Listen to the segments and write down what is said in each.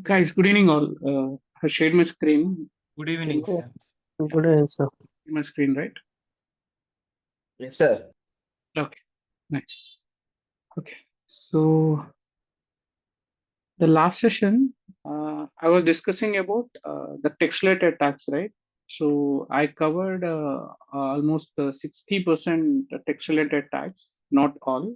Guys, good evening all. I shared my screen. Good You can evening, see sir. Good evening, sir. my screen, right? Yes, sir. Okay, nice. Okay, so the last session, I was discussing about the text-related attacks, right? So I covered almost 60% text-related attacks, not all.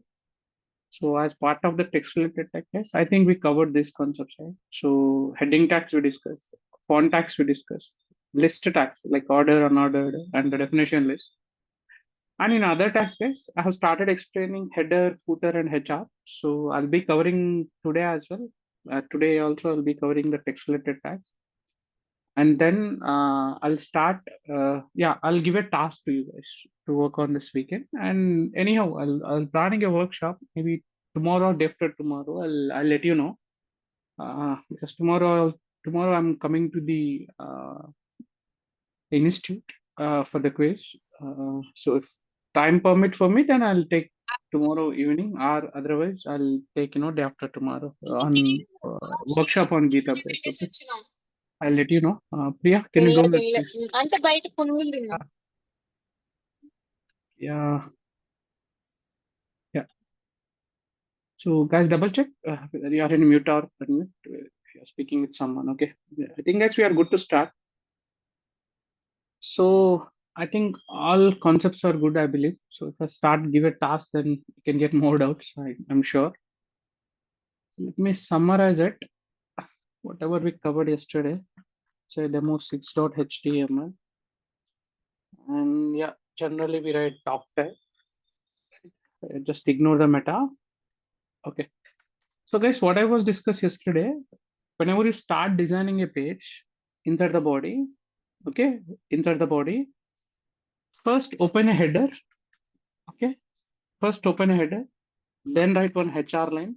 So as part of the text-related attack, yes, I think we covered these concepts, right? So heading tags we discussed, font tags we discussed, list tags like order, unordered, and the definition list. And in other tags, I have started explaining header, footer, and HR. So I'll be covering today as well. Today also I'll be covering the text-related tags, and then I'll start. I'll give a task to you guys to work on this weekend. And anyhow, I'll planning a workshop maybe tomorrow, or day after tomorrow. I'll let you know because tomorrow I'm coming to the institute for the quiz. So if time permit for me, then I'll take tomorrow evening, or otherwise I'll take day after tomorrow on workshop on Gita Base. Okay, I'll let you know. Priya, can you go ahead, please? అంటే బయట పునుగులు తిన్నాం. Yeah, yeah. So guys, double check whether you are in mute or unmute if you are speaking with someone. Okay, I think guys we are good to start. So I think all concepts are good, I believe. So if I start give a task, then you can get more doubts. I'm sure. Let me summarize it. Whatever we covered yesterday. Say demo 6.html. And yeah, generally we write top tag. Just ignore the meta. Okay. So guys, what I was discussed yesterday, whenever you start designing a page inside the body, okay, inside the body, first open a header. Okay. First open a header, then write one HR line.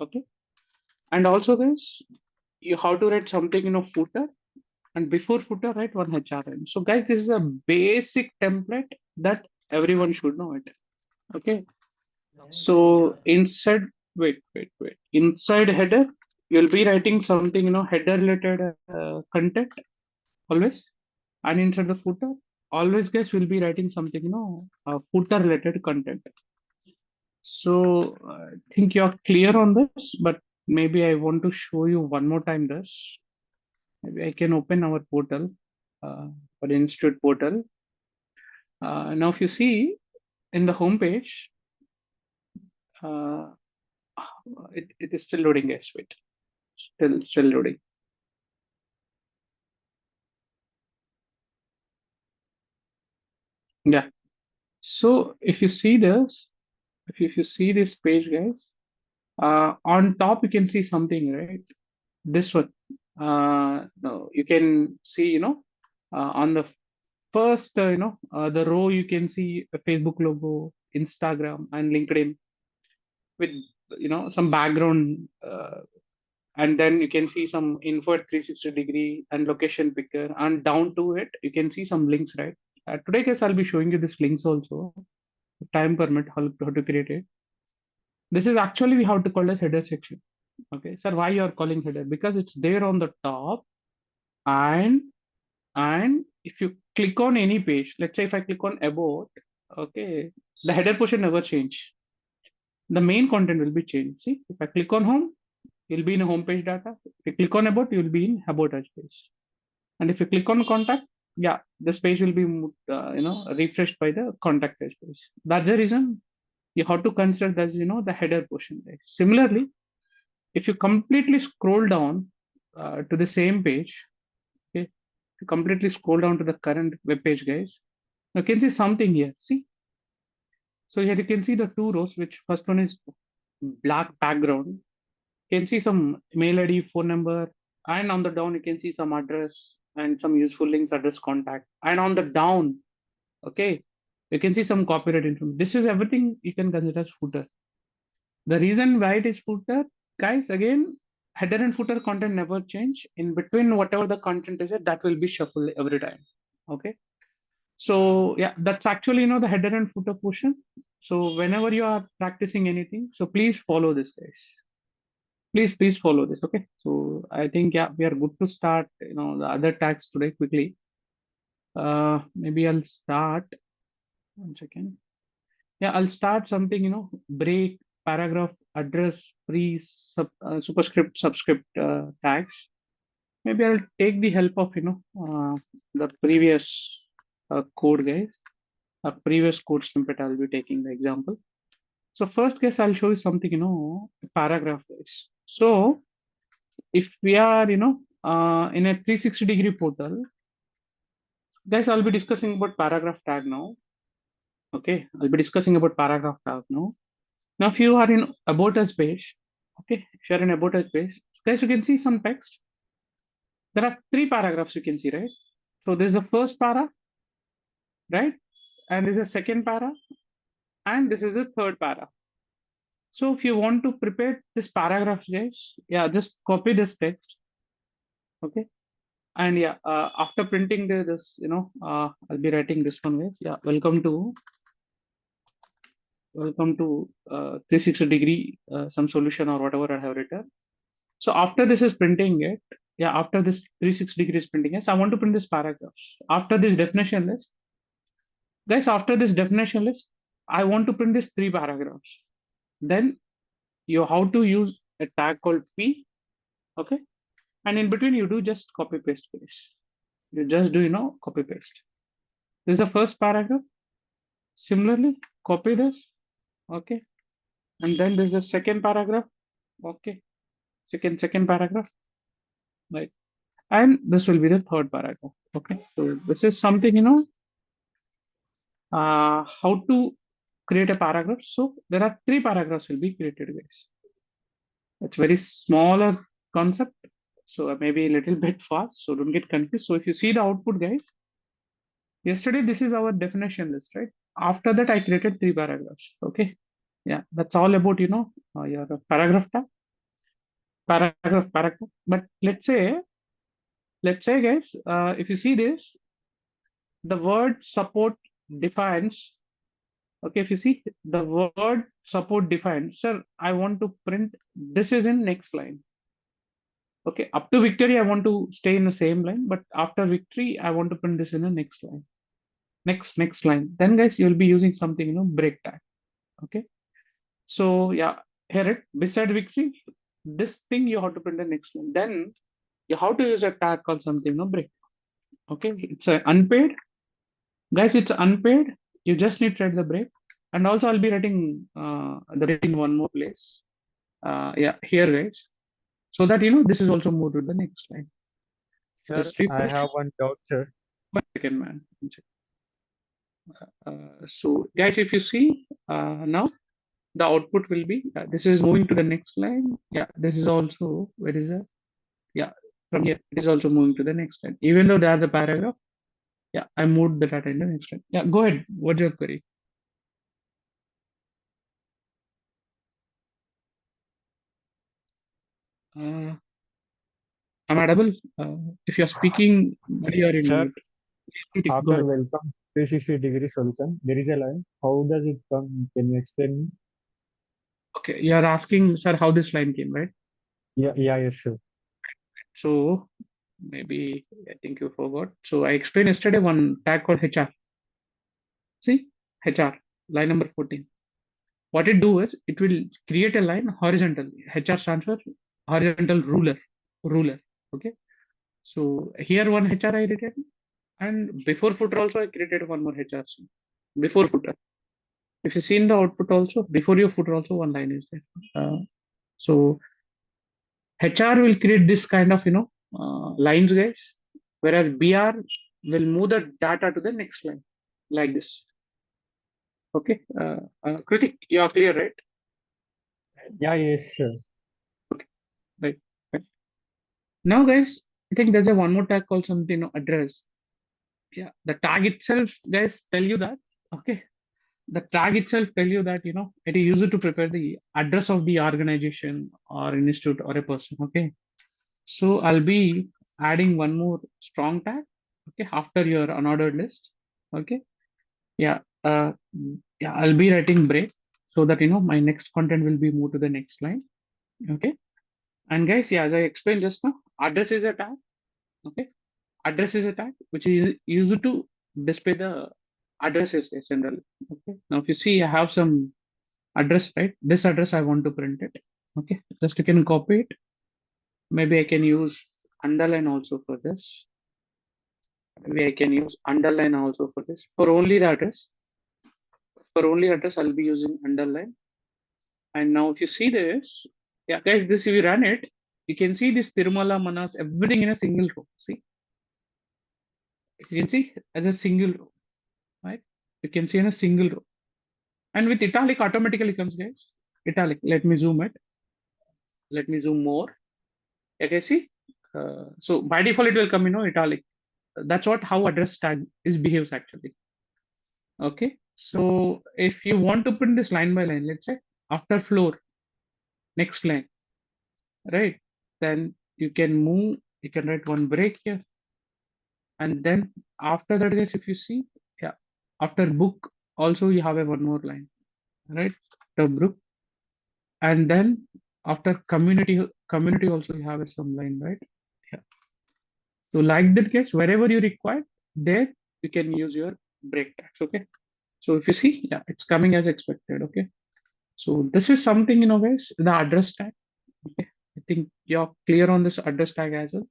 Okay. And also guys, you have to write something footer, and before footer write one HRN. So guys, this is a basic template that everyone should know it. Okay. So inside header, you'll be writing something, header related content always. And inside the footer, always guys will be writing something, footer related content. So I think you're clear on this, but maybe I want to show you one more time this. Maybe I can open our portal, our institute portal. Now, if you see in the home page, uh, it is still loading, guys. Wait, still loading. Yeah. So if you see this, if you see this page, guys, on top you can see something, right? This one. No, you can see, on the first, the row you can see a Facebook logo, Instagram, and LinkedIn with some background, and then you can see some info at 360-degree and location picker, and down to it you can see some links, right? Today guys I'll be showing you these links also. Time permit how to create it. This is actually we have to call as header section. Okay, sir, why you are calling header? Because it's there on the top, and if you click on any page, let's say if I click on about, okay, the header portion never change. The main content will be changed. See, if I click on home, you'll be in a home page data. If you click on about, you'll be in about us page. And if you click on contact, yeah, this page will be refreshed by the contact page. That's the reason you have to consider that the header portion. Similarly, if you completely scroll down to the same page, okay, if you completely scroll down to the current web page, guys, you can see something here. See, so here you can see the two rows. Which first one is black background. You can see some mail ID, phone number, and on the down you can see some address and some useful links, address, contact, and on the down, okay, you can see some copyright information. This is everything you can consider as footer. The reason why it is footer, guys, again, header and footer content never change. In between, whatever the content is, that will be shuffled every time. Okay. So yeah, that's actually the header and footer portion. So whenever you are practicing anything, so please follow this, guys. Please follow this. Okay. So I think, yeah, we are good to start, the other tags today quickly. Maybe I'll start 1 second. Yeah, I'll start something, break, paragraph, address, superscript, subscript tags. Maybe I'll take the help of, the previous code, guys. A previous code snippet, I'll be taking the example. So first, guys, I'll show you something, a paragraph, guys. So if we are, in a 360-degree portal, guys, I'll be discussing about paragraph tag now. Okay, I'll be discussing about paragraph tag now. Now, if you are in about us page, okay, if you're in about us page, guys, you can see some text. There are 3 paragraphs you can see, right? So this is the first para, right? And this is the second para, and this is the third para. So if you want to prepare this paragraph, guys, yeah, just copy this text, okay? And yeah, after printing this, I'll be writing this one, guys. Yeah, welcome to 360-degree some solution or whatever I have written. So after this is printing it, yeah, after this 360 degrees printing it, I want to print this paragraphs. After this definition list, guys, after this definition list, I want to print this 3 paragraphs. Then you how to use a tag called P, okay? And in between you do just copy paste guys. You just do, copy paste. This is the first paragraph. Similarly, copy this, okay? And then there's the second paragraph, okay? Second paragraph, right? And this will be the third paragraph, okay? So this is something, how to create a paragraph. So there are 3 paragraphs will be created, guys. It's very smaller concept, so maybe a little bit fast. So don't get confused. So if you see the output, guys, yesterday this is our definition list, right? After that, I created 3 paragraphs. Okay, yeah, that's all about your paragraph tag, paragraph. But let's say, guys, if you see this, the word support defines. Okay, if you see the word support defined, sir, I want to print this is in next line. Okay, up to victory, I want to stay in the same line, but after victory, I want to print this in the next line. Next line. Then, guys, you'll be using something, break tag. Okay, so yeah, here it beside victory, this thing you have to print the next line. Then you have to use a tag called something, break. Okay, it's unpaid, guys. It's unpaid. You just need to write the break. And also, I'll be writing the in one more place. Yeah, here, guys, so that this is also moved to the next line. Sir, Just I refresh. have one doubt, sir. 1 second, man. So, guys, if you see now, the output will be this is moving to the next line. Yeah, this is also where is it? Yeah, from here it is also moving to the next line. Even though they are the paragraph, yeah, I moved the data in the next line. Yeah, go ahead. What's your query? I'm audible. If you're speaking, you are in Sir, mute. Go after ahead. welcome 360-degree solution, there is a line. How does it come? Can you explain me? Okay, you are asking, sir, how this line came, right? Yes, sir. So maybe I think you forgot. So I explained yesterday one tag called HR. See, HR, line number 14. What it do is it will create a line horizontally. HR stands for horizontal ruler. Okay. So here one HR I created, and before footer also I created one more HR before footer. If you see in the output also, before your footer also one line is there. So HR will create this kind of lines, guys, whereas BR will move the data to the next line like this. Okay, Kritik, you are clear, right? Yes, sir. Right. Right. Now, guys, I think there's a one more tag called something, address. Yeah, the tag itself, guys, tell you that. Okay, the tag itself tell you that it is used to prepare the address of the organization or institute or a person. Okay, so I'll be adding one more strong tag. Okay, after your unordered list. Okay, yeah, yeah, I'll be writing break so that my next content will be moved to the next line. Okay, And guys, yeah, as I explained just now, address is a tag. Okay, address is a tag which is used to display the addresses generally. Okay, now if you see, I have some address, right? This address I want to print it. Okay, just you can copy it. Maybe I can use underline also for this. Maybe I can use underline also for this. For only the address, I'll be using underline. And now if you see this, yeah, guys, this if you run it, you can see this Tirumala, Manas, everything in a single row. See, you can see as a single row, right? You can see in a single row. And with italic automatically comes, guys. Italic. Let me zoom it. Let me zoom more. Okay, see. So by default it will come, italic. That's what how address tag is behaves actually. Okay. So if you want to print this line by line, let's say after floor, next line, right? Then you can move. You can write one break here, and then after that, guys, if you see, yeah, after book also you have a one more line, right? The book, and then after community also you have a some line, right? Yeah. So like that case, wherever you require, there you can use your break tags. Okay. So if you see, yeah, it's coming as expected. Okay. So this is something, guys, the address tag. Okay. I think you're clear on this address tag as well.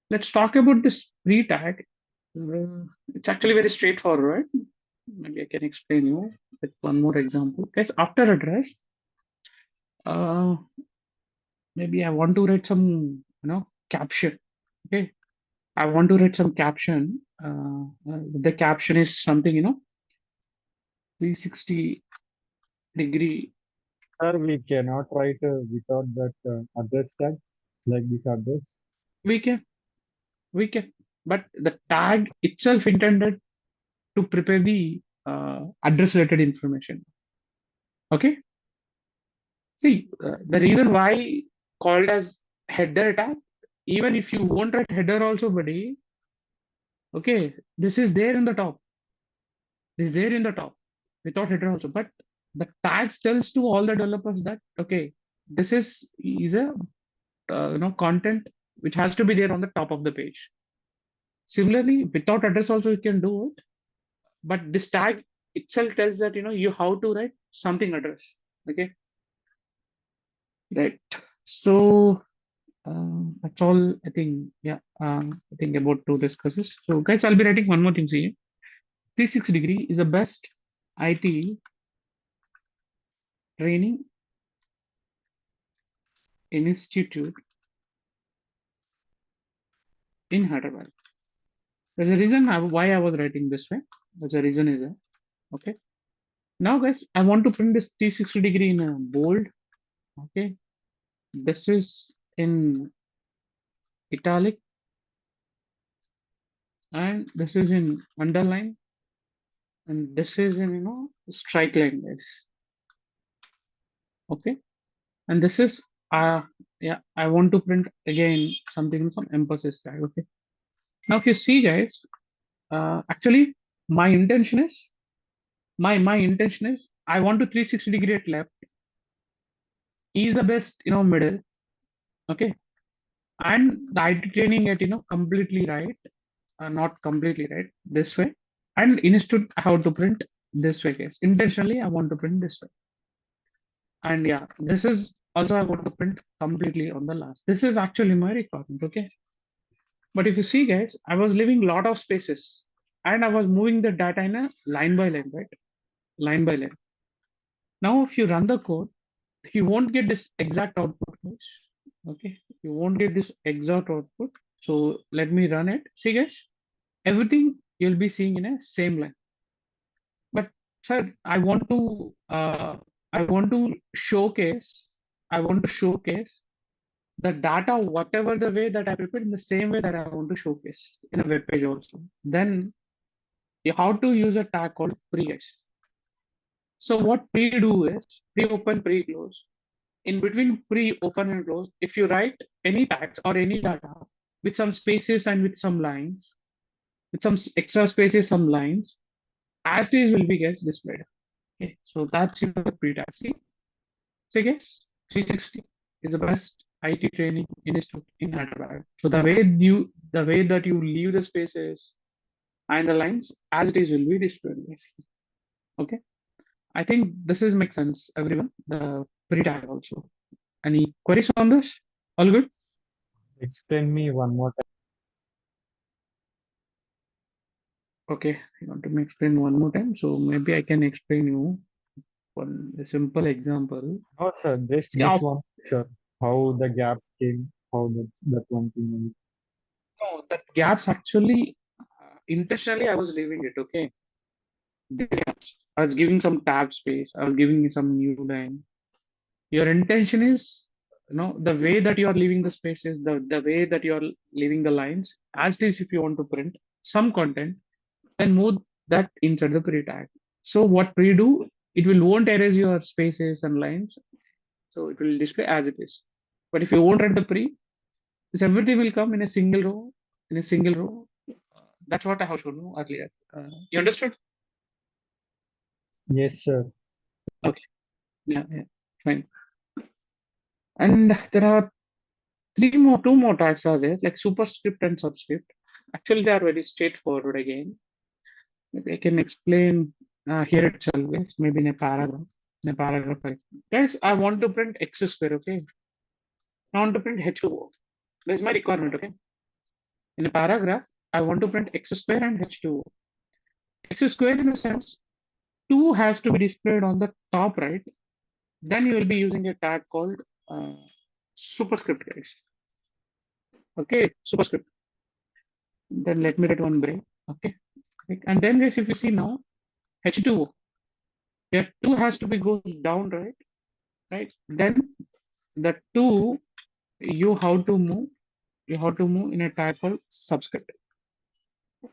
Let's talk about this pre tag. It's actually very straightforward, right? Maybe I can explain you with one more example. Guys, after address, uh, maybe I want to write some, caption. Okay. I want to write some caption. The caption is something, 360-degree. Sir, we cannot write without that address tag, like this address. We can, but the tag itself intended to prepare the address related information. Okay. See, the reason why called as header tag, even if you won't write header also, buddy, okay, this is there in the top. This is there in the top without header also. But the tags tells to all the developers that, okay, this is a content which has to be there on the top of the page. Similarly, without address also you can do it, but this tag itself tells that you how to write something address. Okay, right. So that's all I think. Yeah, I think about to discuss this. So guys, I'll be writing one more thing here. 360-degree is the best IT training institute in Hyderabad. There's a reason why I was writing this way. There's a reason is that. Okay. Now, guys, I want to print this 360-degree in a bold. Okay. This is in italic, and this is in underline, and this is in strike line, guys. Okay. And this is yeah, I want to print again something, some emphasis tag. Okay. Now, if you see, guys, actually my intention is I want to 360-degree at left. E is the best, middle. Okay. And the IT training at completely right, not completely right, this way. And instead I have to print this way, guys. Intentionally I want to print this way. And yeah, this is also I want to print completely on the last. This is actually my requirement. Okay. But if you see, guys, I was leaving a lot of spaces and I was moving the data in a line by line, right? Line by line. Now, if you run the code, you won't get this exact output, guys. Okay, you won't get this exact output. So let me run it. See, guys, everything you'll be seeing in a same line. But sir, I want to showcase. I want to showcase the data, whatever the way that I prepared, in the same way that I want to showcase in a web page also. Then you have to use a tag called pre-guys. So what pre do is pre-open, pre-close. In between pre-open and close, if you write any tags or any data with some spaces and with some lines, with some extra spaces, some lines, as these will be gets displayed. Okay, so that's your pre-tag. See, guys, 360 is the best IT training institute in Hyderabad. So the way that you leave the spaces and the lines as it is will be displayed. Basically. Okay. I think this is makes sense, everyone. The pre-tag also. Any queries on this? All good? Explain me one more time. Okay, you want to explain one more time? So maybe I can explain you one a simple example. No, sir, this See, of, one, sir, how the gap came, how that one thing. no, that gaps actually intentionally I was leaving it. Okay, these gaps. I was giving some tab space. I was giving some new line. Your intention is, the way that you are leaving the spaces, the way that you are leaving the lines, as it is. If you want to print some content, then move that inside the pre tag. So what we do, it will won't erase your spaces and lines. So it will display as it is. But if you won't write the pre, this everything will come in a single row, in a single row. That's what I have shown you earlier. You understood? Yes, sir. Okay. Yeah, yeah, fine. And there are two more tags are there, like superscript and subscript. Actually, they are very straightforward again. Maybe I can explain here itself, guys. Maybe in a paragraph. In a paragraph, guys, I want to print x square. Okay, I want to print h2o. That's my requirement. Okay, in a paragraph, I want to print x square and h2o. X square in a sense, 2 has to be displayed on the top right. Then you will be using a tag called superscript, guys. Okay, superscript. Then let me write one break. Okay, and then guys, if you see now, h2o, here 2 has to be goes down right, right. Then the 2 you have to move. You have to move in a tag called subscript,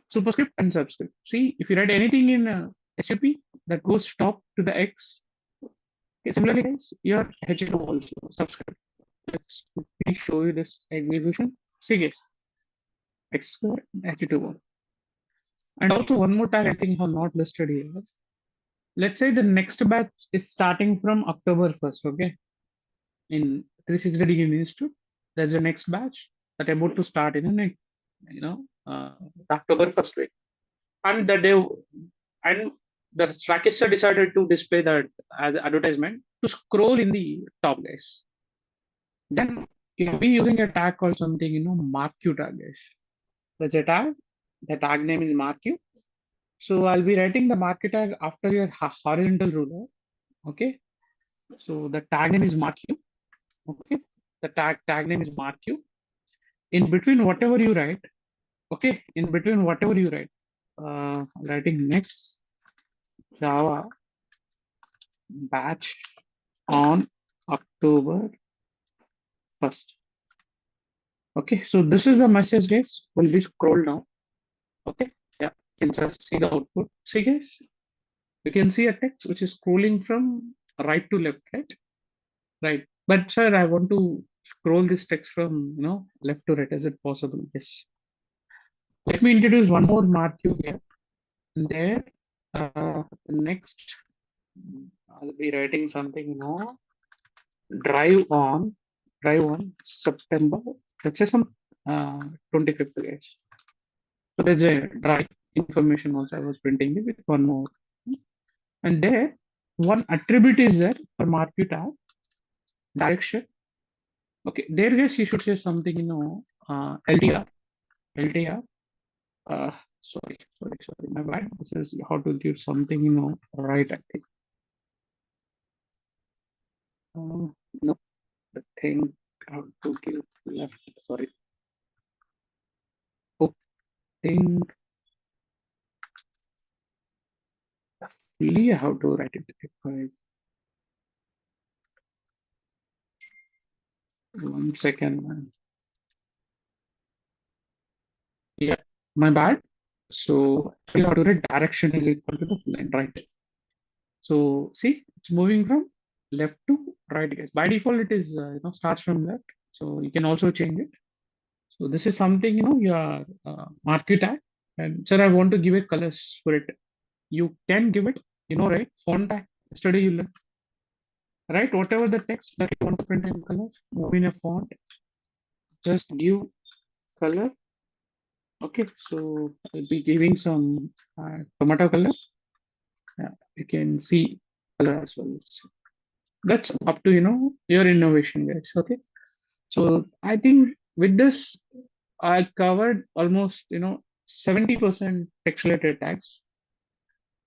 superscript and subscript. See, if you write anything in SUP that goes top to the X, okay, similarly, guys, your H2 also subscript. Let's quickly show you this execution. See, guys, X square H2. And also one more tag I think I have not listed here. Let's say the next batch is starting from October 1st, okay? In 360 degree institute, there's a next batch that about to start in a next, October 1st week. And that they and the Rakisha decided to display that as advertisement to scroll in the top, guys. Then you'll be using a tag called something, marquee tag, guys. That's a tag. The tag name is marquee. So I'll be writing the marquee tag after your horizontal ruler. Okay. So the tag name is marquee. Okay. The tag name is marquee. In between whatever you write, okay. In between whatever you write, writing next Java batch on October 1st. Okay, so this is the message, guys. Will be scroll now. Okay, yeah, you can just see the output. See, guys, you can see a text which is scrolling from right to left, right? Right. But sir, I want to scroll this text from left to right. Is it possible? Yes. Let me introduce one more marquee here. There, next, I'll be writing something. Drive on September. Let's say some 25th, guys. So there's a drive information also I was printing it with one more. And there, one attribute is there for marquee tag, direction. Okay, there guys, you should say something, LTR. LTR. Sorry, my bad. This is how to give something, right, I think. No, the thing how to give left, sorry. Oh, thing, really how to write it. If I, 1 second, man. Yeah, my bad. So you have to write direction is equal to the line, right? So see, it's moving from left to right, guys. By default, it is starts from left. So you can also change it. So this is something your marquee tag. And sir, I want to give it colors for it. You can give it, right? Font tag. Yesterday you learned. right? Whatever the text that you want to print in color, move in a font, just give color. Okay, so I'll be giving some tomato color. Yeah, you can see color as well. So that's up to your innovation, guys. Okay, so I think with this I covered almost 70% text related tags.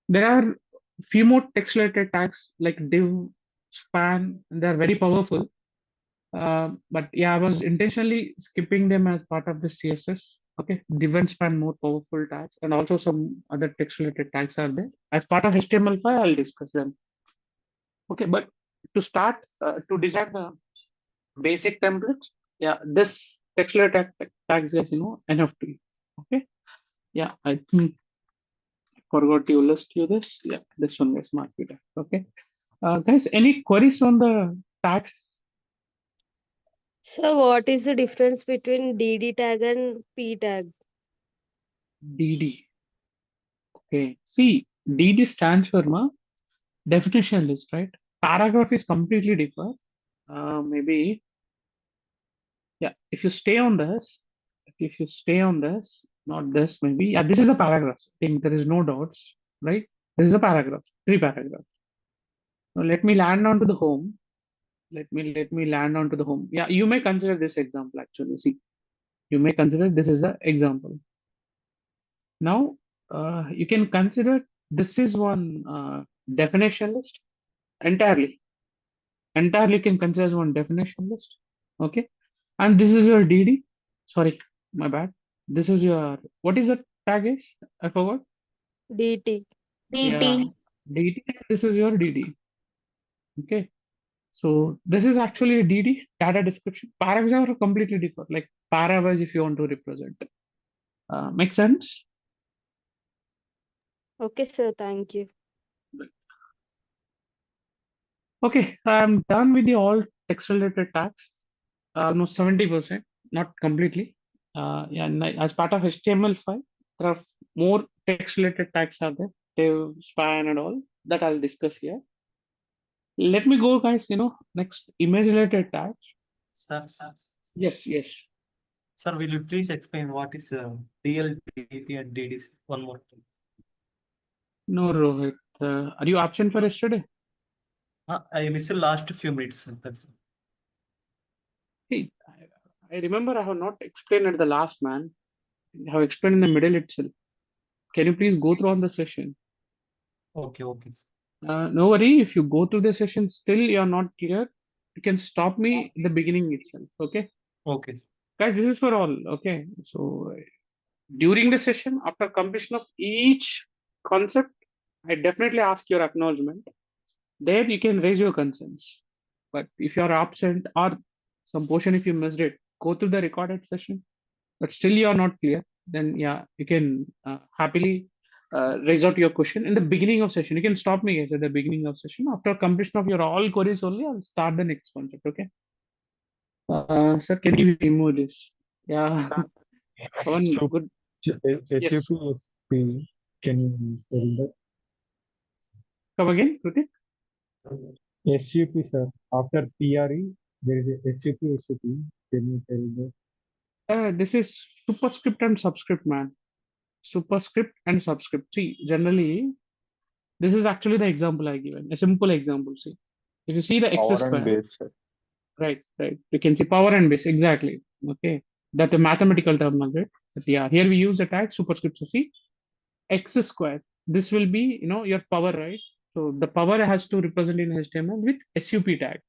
There are few more text related tags like div, span, and they're very powerful. But yeah, I was intentionally skipping them as part of the CSS. Okay, div and span more powerful tags, and also some other text related tags are there. As part of HTML5, I'll discuss them. Okay, but to start, to design the basic templates, yeah, this text related tags is enough to you. Okay, yeah, I think I forgot to list you this. Yeah, this one is mark it. Okay, guys, any queries on the tags? So what is the difference between DD tag and P tag? DD. Okay, see, DD stands for definition list, right? Paragraph is completely different. Maybe, yeah, if you stay on this, not this, maybe, yeah, this is a paragraph. I think there is no dots, right? This is a paragraph, 3 paragraphs. Now let me land onto the home. Let me land onto the home. Yeah, you may consider this example actually. See, you may consider this is the example. Now, you can consider this is one definition list entirely. Entirely you can consider as one definition list. Okay. And this is your DD. Sorry, my bad. This is your, what is the tag is? I forgot. DT. Yeah, DT. DD. This is your DD. Okay. So this is actually a DD, data description. Paragraphs are completely different. Like paragraphs if you want to represent. Make sense? Okay, sir. Thank you. Okay, I'm done with the all text related tags. Almost 70%, not completely. Yeah, and as part of HTML5, there are more text related tags are there, div, span, and all that I'll discuss here. Let me go, guys. Next image related tags. Sir, Yes, yes. sir, will you please explain what is DL, DP, and DDs one more time? No, Rohit. Are you absent for yesterday? I missed the last few minutes. Sir. That's it. Hey, I remember I have not explained at the last, man. I have explained in the middle itself. Can you please go through on the session? Okay, okay. Sir. No worry, if you go to the session still you're not clear, you can stop me in the beginning itself. Okay, Okay. Sir. guys, this is for all. Okay, so during the session, after completion of each concept, I definitely ask your acknowledgement. There you can raise your concerns. But if you're absent or some portion if you missed it, go to the recorded session. But still you're not clear, then yeah, you can happily raise out your question in the beginning of session. You can stop me guys at the beginning of session. After completion of your all queries only, I'll start the next concept. Okay. Sir, can you remove this? Yeah. One So, good. SUP Yes. is P. Can you tell that? Come again, Kritik? SUP, sir. After PRE, there is a SUP, SUP. Can you tell that? This is superscript and subscript, man. Superscript and subscript. See, generally, this is actually the example I given. A simple example. See, if you see the x Power and square, base, sir. right, right. You can see power and base exactly. Okay, that's a mathematical term, right? But yeah, here we use the tag superscript. So see, x square. This will be your power, right? So the power has to represent in HTML with SUP tag,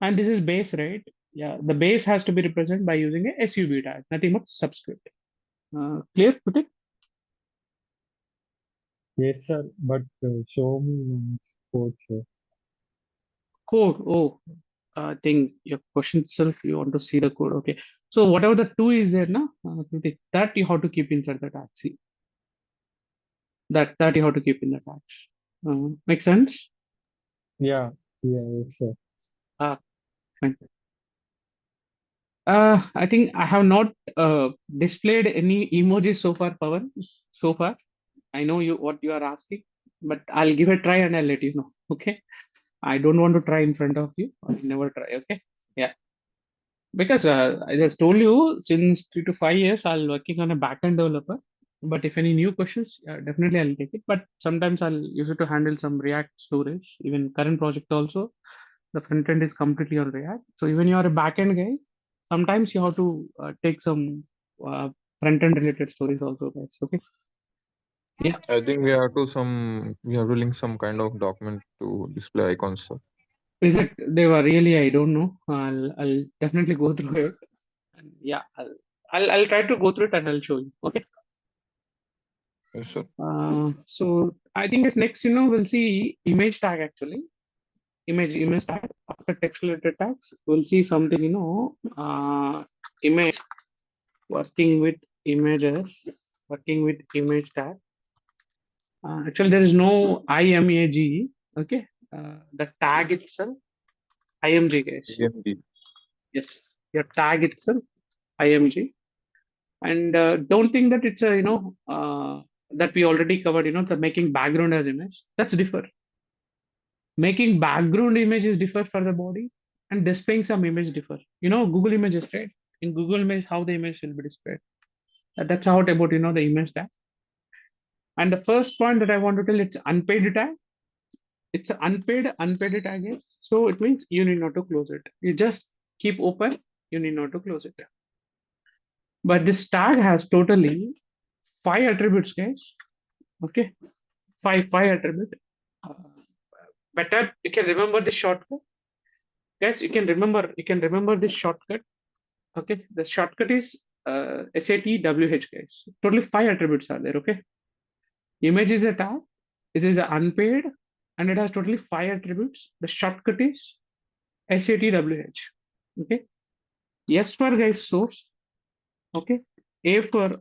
and this is base, right? Yeah, the base has to be represented by using a SUB tag, nothing but subscript. Clear, Pratik? Yes, sir. But show me one code, sir. Code. Oh, I think your question itself, you want to see the code. Okay. So whatever the two is there, na, Pratik, that you have to keep inside the tag. See, that you have to keep in the tags. Make sense? Yeah, yes, sir. Fine. I think I have not displayed any emojis so far, Pawan. So far, I know what you are asking, but I'll give a try and I'll let you know. Okay. I don't want to try in front of you. Or never try. Okay. Yeah. Because I just told you since 3 to 5 years, I'll working on a backend developer. But if any new questions, definitely I'll take it. But sometimes I'll use it to handle some React stories. Even current project also, the front end is completely on React. So even you are a backend guy, sometimes you have to take some front end related stories also, guys. Okay. Yeah. I think we have to link some kind of document to display icons, sir. Is it they were really? I don't know. I'll definitely go through it. And yeah, I'll try to go through it and I'll show you. Okay. Yes, sir. So I think it's next, we'll see image tag actually. Image tag after text related tags. We'll see something, image working with images, working with image tag. Actually, there is no IMAG. Okay. The tag itself, IMG, guys. EMG. Yes, your tag itself, IMG. And don't think that it's a, that we already covered, the making background as image. That's different. Making background images differ for the body and displaying some image differ. Google Images, right? In Google Images, how the image will be displayed. That's how about, the image tag. And the first point that I want to tell, it's unpaid tag. It's an unpaid tag is. So it means you need not to close it. You just keep open, you need not to close it. But this tag has totally 5 attributes, guys. Okay, five attribute. Better you can remember the shortcut, guys. You can remember this shortcut. Okay, the shortcut is SATWH, guys. Totally 5 attributes are there. Okay, image is a tag. It is unpaid, and it has totally 5 attributes. The shortcut is SATWH. Okay, S for guys source. Okay, A for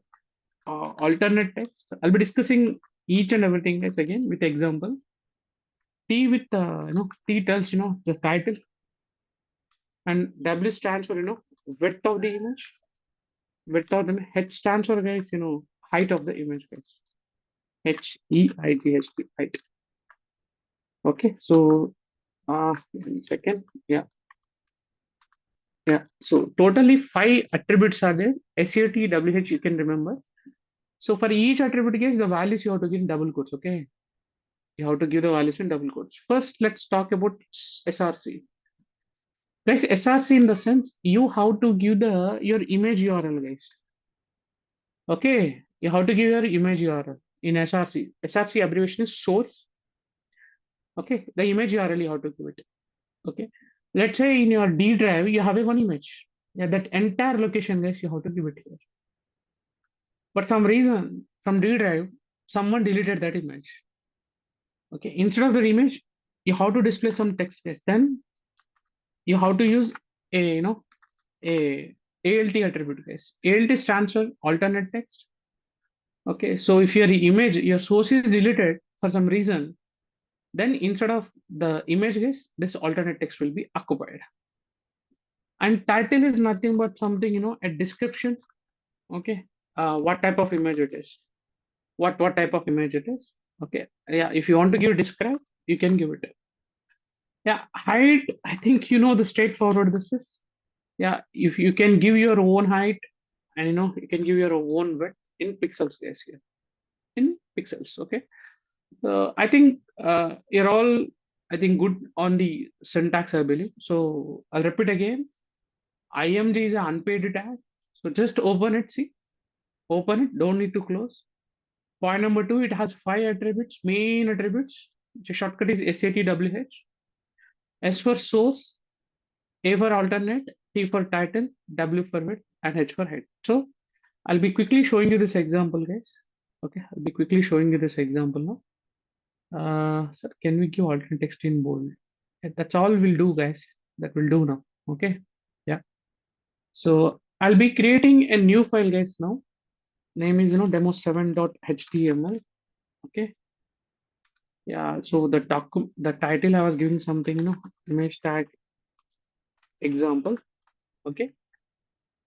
alternate text. I'll be discussing each and everything guys again with example. T with T tells the title, and W stands for width of the image. Width of the H stands for guys height of the image, guys. HEIGH, height. Okay, so 1 second. Yeah. So totally 5 attributes are there. SATWH you can remember. So for each attribute, guys, the values you have to give in double quotes. Okay, you have to give the values in double quotes. First, let's talk about SRC. Guys, SRC in the sense you have to give your image URL, guys. Okay, you have to give your image URL in SRC. SRC abbreviation is source. Okay, the image URL you have to give it. Okay, let's say in your D drive you have one image. Yeah, that entire location, guys, you have to give it here. But some reason from D drive, someone deleted that image. Okay, instead of the image, you have to display some text, guys. Then you have to use a a ALT attribute, guys. ALT stands for alternate text. Okay, so if your image, your source is deleted for some reason, then instead of the image, guys, this alternate text will be occupied. And title is nothing but something, a description. Okay, what type of image it is, what type of image it is. Okay, yeah, if you want to give describe, you can give it. Yeah, height, I think the straightforward this is. Yeah, if you can give your own height and you can give your own width in pixels, guys, here in pixels. Okay, I think you're all, I think, good on the syntax, I believe. So I'll repeat again. IMG is an unpaid tag, so just open it. See, open it, don't need to close. Point number 2, it has 5 attributes, main attributes. The shortcut is SATWH. S for source, A for alternate, T for title, W for width, and H for height. So I'll be quickly showing you this example, guys. Okay, I'll be quickly showing you this example now. Sir, can we give alternate text in bold? That's all we'll do, guys. That will do now. Okay, yeah. So I'll be creating a new file, guys. Now, name is demo7.html. Okay. Yeah. So the title I was giving something image tag example. Okay.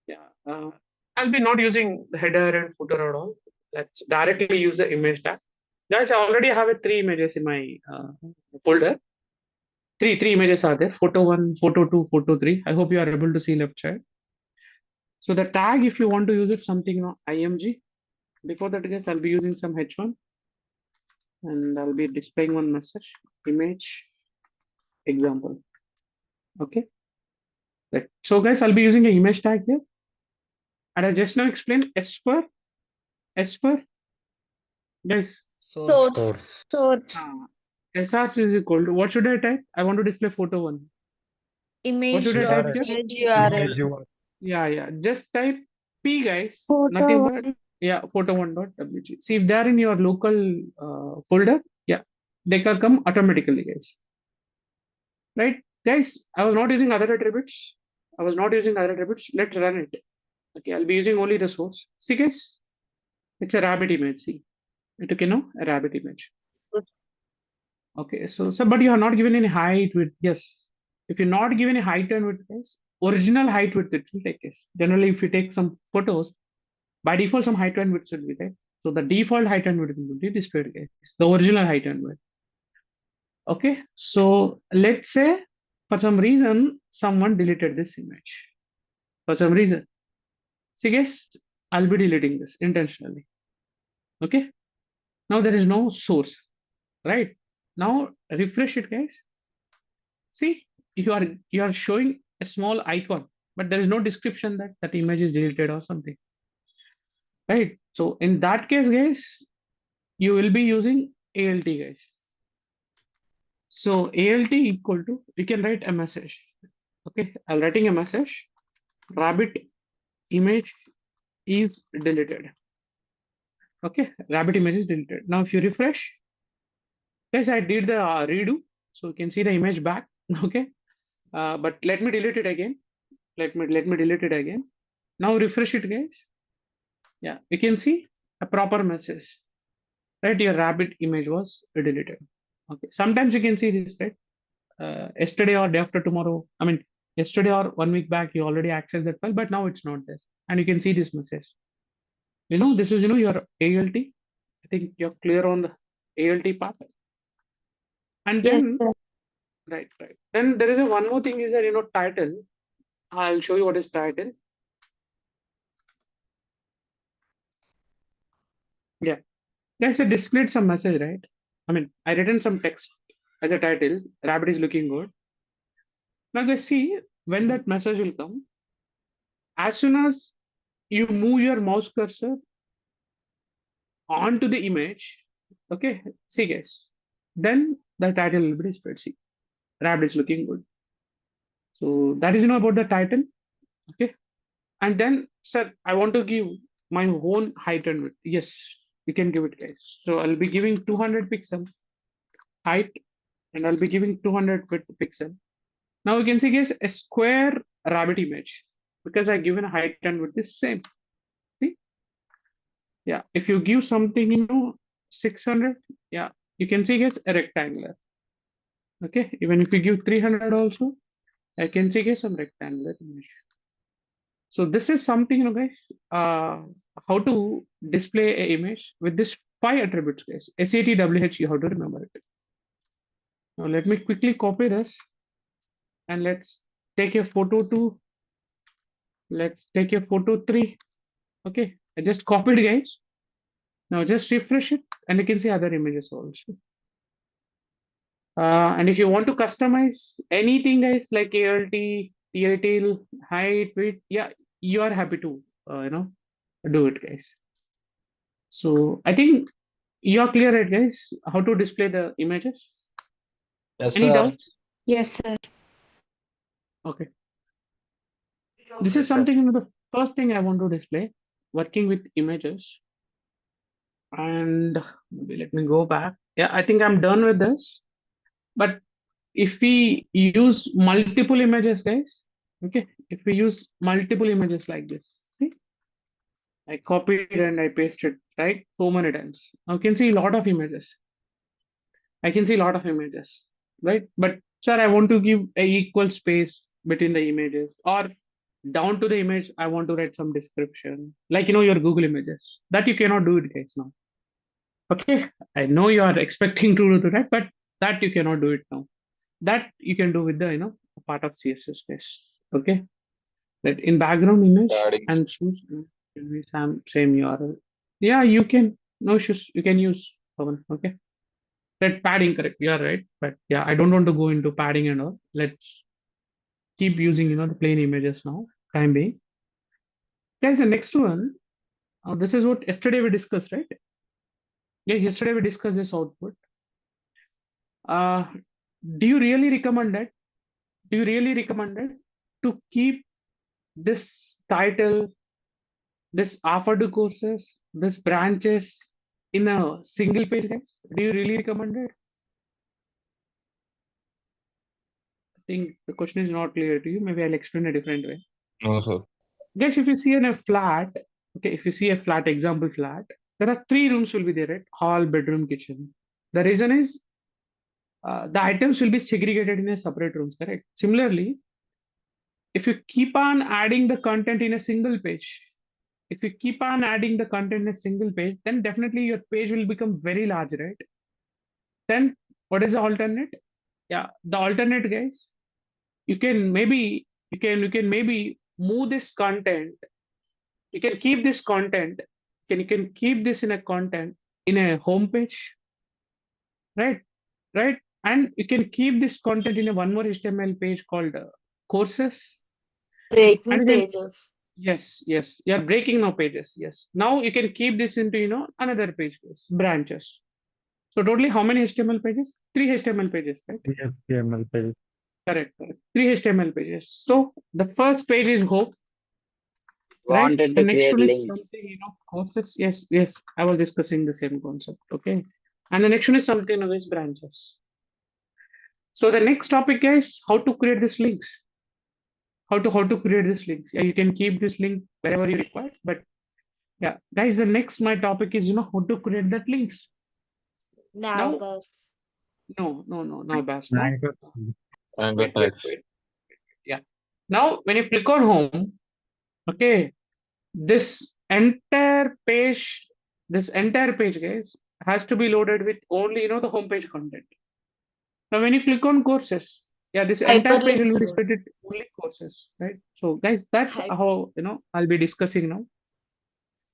Yeah. I'll be not using the header and footer at all. Let's directly use the image tag. Guys, I already have 3 images in my folder. three images are there: photo 1, photo 2, photo 3. I hope you are able to see left side. So the tag, if you want to use it, something img. Before that, guys, I'll be using some h1, and I'll be displaying one message: image example. Okay. Right. So guys, I'll be using an image tag here, and I just now explained S for guys. Source. Source. SRs is equal to what should I type? I want to display photo 1. What Image should I dot type here? Image Image URL. URL. Yeah. Just type P, guys. Photo Nothing but one. photo1.wg. See if they are in your local folder. Yeah, they can come automatically, guys. Right, guys. I was not using other attributes. Let's run it. Okay, I'll be using only the source. See, guys, it's a rabbit image. See, it took a rabbit image. Okay, so but you are not given any height width. Yes, if you're not given a height and width, guys, original height width it will take this. Generally, if you take some photos, by default some height and width should be there. So the default height and width will be displayed, guys. The original height and width. Okay, so let's say for some reason someone deleted this image. For some reason, see, guys, I'll be deleting this intentionally. Okay, now there is no source, right? Now refresh it, guys. See, you are showing a small icon, but there is no description that that image is deleted or something, right? So in that case, guys, you will be using ALT, guys. So ALT equal to, we can write a message. Okay, I'm writing a message: rabbit image is deleted. Okay, rabbit image is deleted. Now if you refresh, guys, I did the redo, so you can see the image back. Okay, but let me delete it again. Let me delete it again. Now refresh it, guys. Yeah, you can see a proper message, right? Your rabbit image was deleted. Okay, sometimes you can see this, right? Yesterday or day after tomorrow, I mean, yesterday or 1 week back, you already accessed that file, but now it's not there. And you can see this message. This is, your ALT. I think you're clear on the ALT part. And Yes, then, sir. right. Then there is one more thing is that, title. I'll show you what is title. Yeah. Guys, I displayed some message, right? I mean, I written some text as a title. Rabbit is looking good. Now, guys, see when that message will come. As soon as you move your mouse cursor onto the image, okay, see, guys, then the title will be displayed. See, rabbit is looking good. So that is about the title. Okay, and then, sir, I want to give my own height and width. Yes, you can give it, guys. So I'll be giving 200 pixel height, and I'll be giving 200 width pixel. Now you can see, guys, a square rabbit image because I given height and width is same. See, yeah. If you give something, 600, yeah, you can see, guys, a rectangular. Okay, even if you give 300 also, I can see, guys, some rectangular image. So this is something, guys, how to display an image with this 5 attributes, guys. SATWH, you have to remember it. Now let me quickly copy this, and let's take a photo 2. Let's take a photo 3. Okay, I just copied, guys. Now just refresh it, and you can see other images also. And if you want to customize anything, guys, like ALT, title, height, width, yeah, you are happy to, do it, guys. So I think you are clear, right, guys, how to display the images? Yes, Any sir. doubts? Yes, sir. Okay. This is something, the first thing I want to display, working with images. And maybe let me go back. Yeah, I think I'm done with this. But if we use multiple images, guys, okay, if we use multiple images like this, see, I copied and I pasted, right, so many times. Now you can see a lot of images. I can see a lot of images, right? But sir, I want to give a equal space between the images, or down to the image, I want to write some description, like, your Google images. That you cannot do it, guys, now. Okay, I know you are expecting to do that, but that you cannot do it now. that you can do with the part of CSS guys. Okay, that in background image Padding. and choose can be same URL. Yeah, you can, no issues, you can use Pawan. Okay, that padding, correct, you are right, but yeah, I don't want to go into padding and all. Let's keep using the plain images now, time being. Guys, the next one, this is what yesterday we discussed, right? Yes, yesterday we discussed this output. Do you really recommend it? Do you really recommend it to keep this title, this offer to courses, this branches in a single page, guys? Do you really recommend it? I think the question is not clear to you. Maybe I'll explain a different way. No, sir. Guys, if you see in a flat, okay, if you see a flat, example flat, there are 3 rooms will be there, right? Hall, bedroom, kitchen. The reason is the items will be segregated in a separate rooms, correct? Similarly, if you keep on adding the content in a single page, if you keep on adding the content in a single page, then definitely your page will become very large, right? Then what is the alternate? Yeah, the alternate, guys, you can maybe move this content. You can keep this content. You can keep this in a content in a home page, right? Right, and you can keep this content in a one more HTML page called courses. Breaking And then pages. yes, you are breaking now pages. Yes, now you can keep this into another page, branches. So totally how many HTML pages? 3 HTML pages, right? HTML page. Correct. 3 HTML pages. So the first page is hope, right? Wanted The to next create one is links. something, courses. Yes. I was discussing the same concept. Okay. And the next one is something is branches. So the next topic is how to create these links. How to create these links. Yeah, you can keep this link wherever you require. But yeah, guys, the next my topic is how to create that links. Now, Navbus. no, Bass, no. Anchor. And the Wait. text. Yeah. Now, when you click on home, okay, this entire page, guys, has to be loaded with only the home page content. Now, when you click on courses, yeah, this entire page will be Hyperlinks. displayed with only courses, right? So, guys, that's Hy- how I'll be discussing now.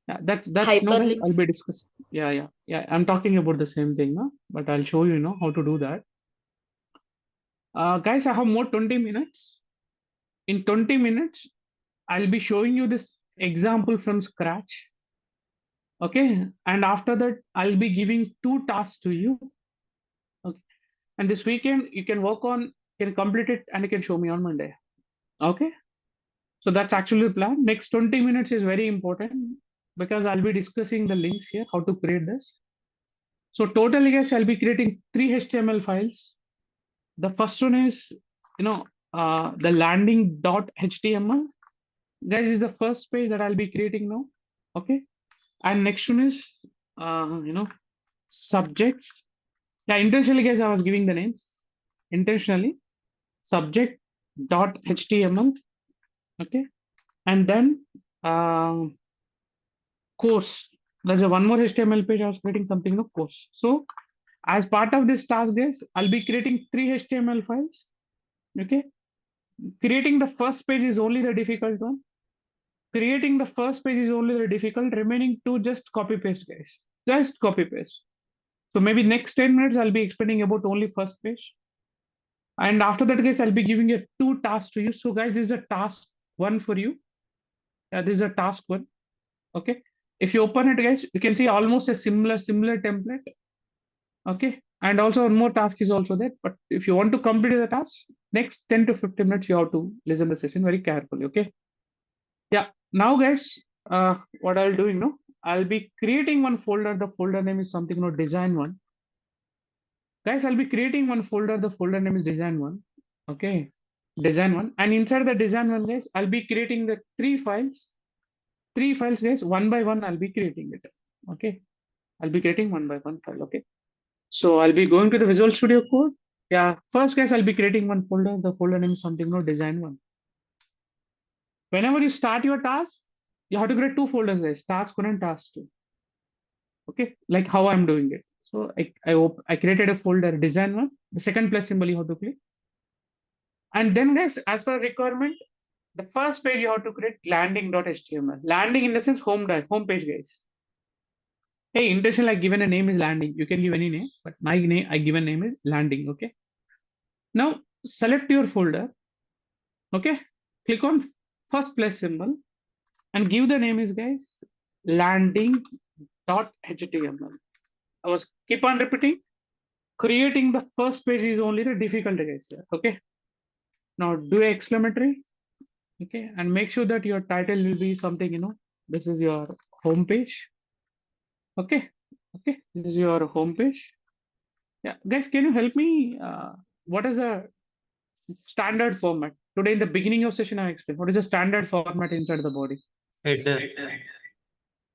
Yeah, that's no, guys, I'll be Hyperlinks. discussing. Yeah. I'm talking about the same thing now, but I'll show you, how to do that. Guys, I have more 20 minutes. In 20 minutes, I'll be showing you this example from scratch. Okay, and after that, I'll be giving 2 tasks to you. Okay, and this weekend you can work on, can complete it, and you can show me on Monday. Okay, so that's actually the plan. Next 20 minutes is very important because I'll be discussing the links here, how to create this. So totally, guys, I'll be creating 3 HTML files. The first one is, the landing.html. Guys, is the first page that I'll be creating now. Okay, and next one is, subjects. Yeah, intentionally, guys, I was giving the names intentionally. Subject.html. Okay, and then course. There's a one more HTML page. I was creating something of course. So as part of this task, guys, I'll be creating 3 HTML files. Okay, creating the first page is only the difficult one. Creating the first page is only the difficult. Remaining 2 just copy paste, guys. Just copy paste. So maybe next 10 minutes I'll be explaining about only first page. And after that, guys, I'll be giving you 2 tasks to you. So guys, this is a task 1 for you. This is a task 1. Okay. If you open it, guys, you can see almost a similar template. Okay. And also one more task is also there. But if you want to complete the task, next 10 to 15 minutes, you have to listen the session very carefully. Okay. Yeah. Now, guys, what I'll do, I'll be creating one folder. The folder name is something, design 1. Guys, I'll be creating one folder. The folder name is design 1. Okay. Design 1. And inside the design 1, guys, I'll be creating the 3 files. 3 files, guys, one by one, I'll be creating it. Okay. I'll be creating one by one file. Okay. So I'll be going to the Visual Studio Code. Yeah. First, guys, I'll be creating one folder. The folder name is something, design 1. Whenever you start your task, you have to create 2 folders, guys, task 1 and task 2. Okay. Like how I'm doing it. So I created a folder design 1. The second plus symbol you have to click. And then guys, as per requirement, the first page you have to create landing.html. Landing in the sense home page, guys. Hey, intentionally I given a name is landing. You can give any name, but my name I given name is landing. Okay. Now select your folder. Okay. Click on first plus symbol and give the name is guys landing.html. I was keep on repeating. Creating the first page is only the difficult guys here. Okay. Now do exclamatory. Okay, and make sure that your title will be something, this is your home page. Okay, this is your home page. Yeah, guys, can you help me? What is the standard format? Today in the beginning of session, I explained what is the standard format inside the body. Header.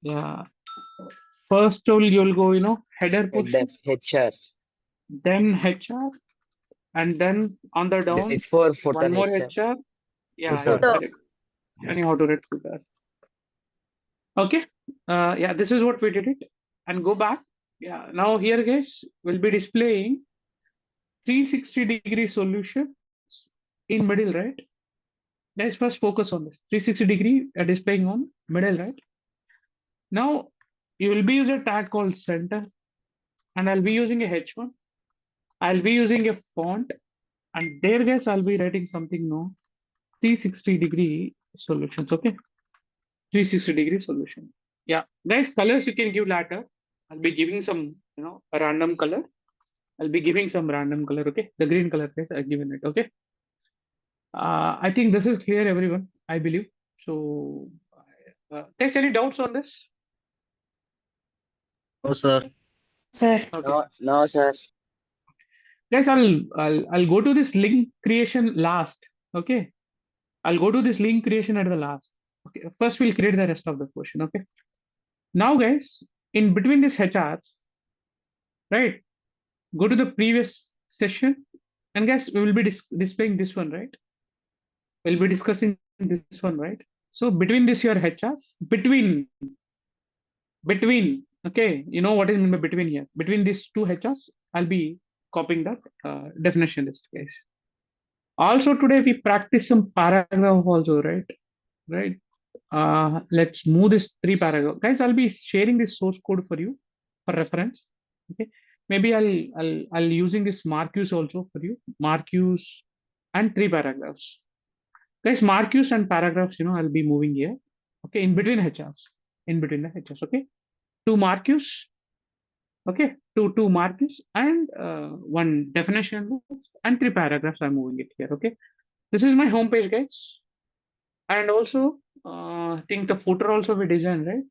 Yeah, first you'll go, header portion, HR. then HR, and then on the down, Before footer one more HR. HR. Yeah, Footer. correct. And you have to read footer. Okay, yeah, this is what we did it. And go back. Yeah, now here guys, we'll be displaying 360-degree solution in middle, right? Let's first focus on this 360-degree displaying on middle, right? Now you will be using a tag called center, and I'll be using a H1. I'll be using a font, and there guys, I'll be writing something 360-degree solutions. Okay, 360-degree solution. Yeah, guys, colors you can give later. I'll be giving some, a random color. I'll be giving some random color. Okay, the green color, guys, I've given it. Okay. I think this is clear, everyone. I believe. So, guys, any doubts on this? No, sir. Sir. Okay. No, sir. Guys, I'll go to this link creation last. Okay. I'll go to this link creation at the last. Okay. First, we'll create the rest of the portion. Okay. Now, guys, in between these HRs, right? Go to the previous session, and guys, we will be displaying this one, right? We'll be discussing this one, right? So between this your HRs, between, okay, you know what is meant by between here? Between these two HRs, I'll be copying that definition list, guys. Also today we practice some paragraph also, right? Right. Let's move this 3 paragraph, guys. I'll be sharing this source code for you for reference. Okay. Maybe I'll using this Marcuse also for you. Marcuse and 3 paragraphs. Guys, Marcuse and paragraphs, I'll be moving here. Okay, in between HRs. In between the HRs. Okay. 2 Marcuse. Okay, two Marcuse and 1 definition and 3 paragraphs. I'm moving it here. Okay. This is my home page, guys. And also, I think the footer also we designed, right?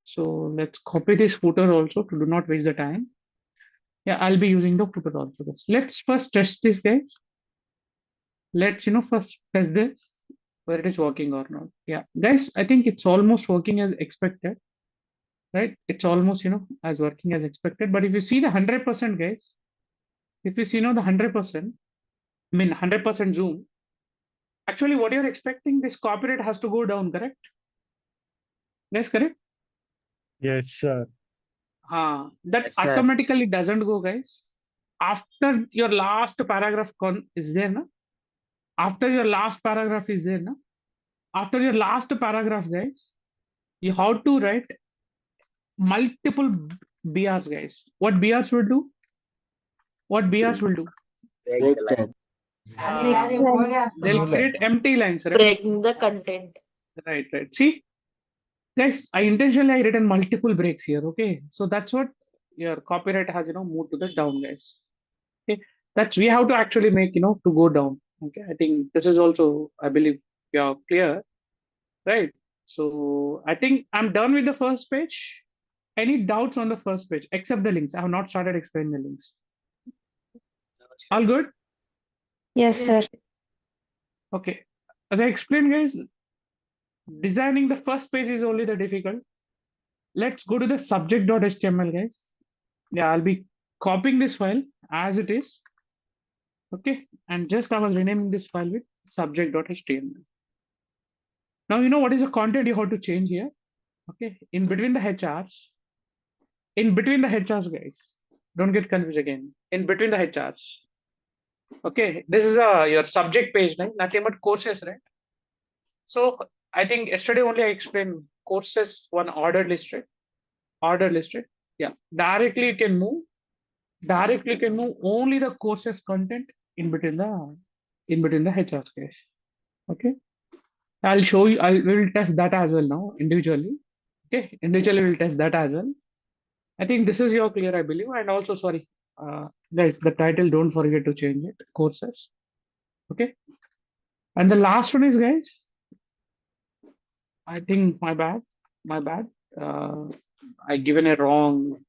So let's copy this footer also to do not waste the time. Yeah, I'll be using the footer also. Let's first test this, guys. Let's, first test this, whether it is working or not. Yeah, guys, I think it's almost working as expected, right? It's almost, as working as expected. But if you see the 100%, guys, if you see, the 100%, I mean, 100% zoom, actually what you're expecting, this copyright has to go down, correct? Yes, correct? Yes, sir. That Yes, sir. automatically doesn't go, guys. After your last paragraph is there, no? After your last paragraph is there, no? After your last paragraph, guys, you have to write multiple BRs, guys. What BRs will do? What BRs will do? They'll create empty lines, right? Breaking the content. Right. See, guys, I intentionally written multiple breaks here. Okay, so that's what your copyright has, moved to the down, guys. Okay, that's we have to actually make, to go down. Okay, I think this is also, I believe, we are clear, right? So I think I'm done with the first page. Any doubts on the first page except the links? I have not started explaining the links. All good? Yes, sir. Okay. As I explained, guys, designing the first page is only the difficult. Let's go to the subject.html, guys. Yeah, I'll be copying this file as it is. Okay, and just I was renaming this file with subject.html. Now you know what is the content you have to change here. Okay, in between the HRs, guys, don't get confused again. In between the HRs, Okay, this is your subject page, right? Nothing but courses, right? So I think yesterday only I explained courses one ordered listed, order listed. Yeah, directly you can move. Directly you can move only the courses content in between the HR space. Okay, I'll show you. We will test that as well now individually. Okay, individually we'll test that as well. I think this is your clear, I believe. And also, sorry, guys, the title, don't forget to change it. Courses. Okay. And the last one is, guys, I think my bad. My bad. I given a wrong.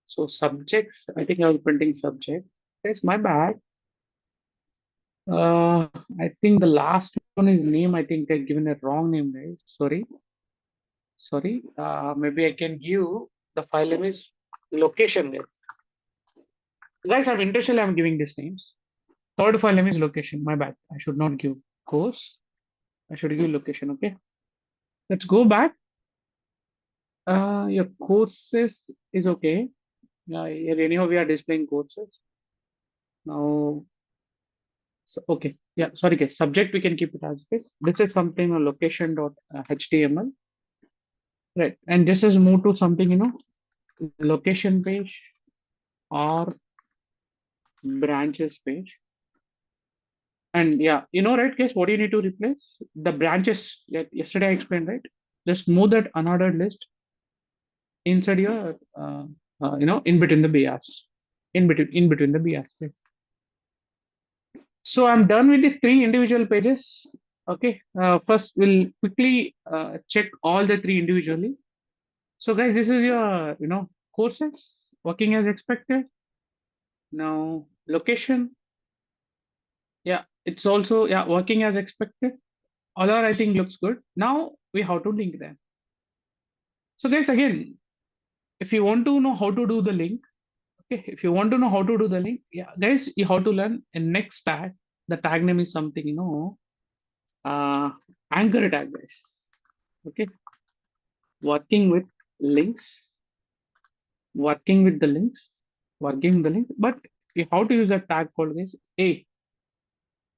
So subjects, I think I was printing subject. Guys, my bad. I think the last one is name. I think I given a wrong name, guys. Sorry. Sorry. Maybe I can give the file name is location, guys. Guys, I'm intentionally I'm giving these names. Third file name is location. My bad. I should not give course. I should give location. Okay. Let's go back. Your courses is okay. Here anyhow we are displaying courses. Now, okay. Yeah. Sorry, guys. Subject we can keep it as it is. This is something a location.html. Right. And this is move to something location page or branches page. And yeah, right, guys, what do you need to replace? The branches that yesterday I explained, right? Just move that unordered list inside your, in between the BRs, in between the BRs. right? So I'm done with the 3 individual pages. Okay. First, we'll quickly check all the 3 individually. So, guys, this is your, courses working as expected. Now, location. Yeah, it's also working as expected. All are I think looks good. Now we have to link them. So guys, again, if you want to know how to do the link, okay, if you want to know how to do the link, yeah, guys, you have to learn a next tag. The tag name is something, anchor tag, guys. Okay, working with links, working with the links, working the link. But you have to use a tag called guys A.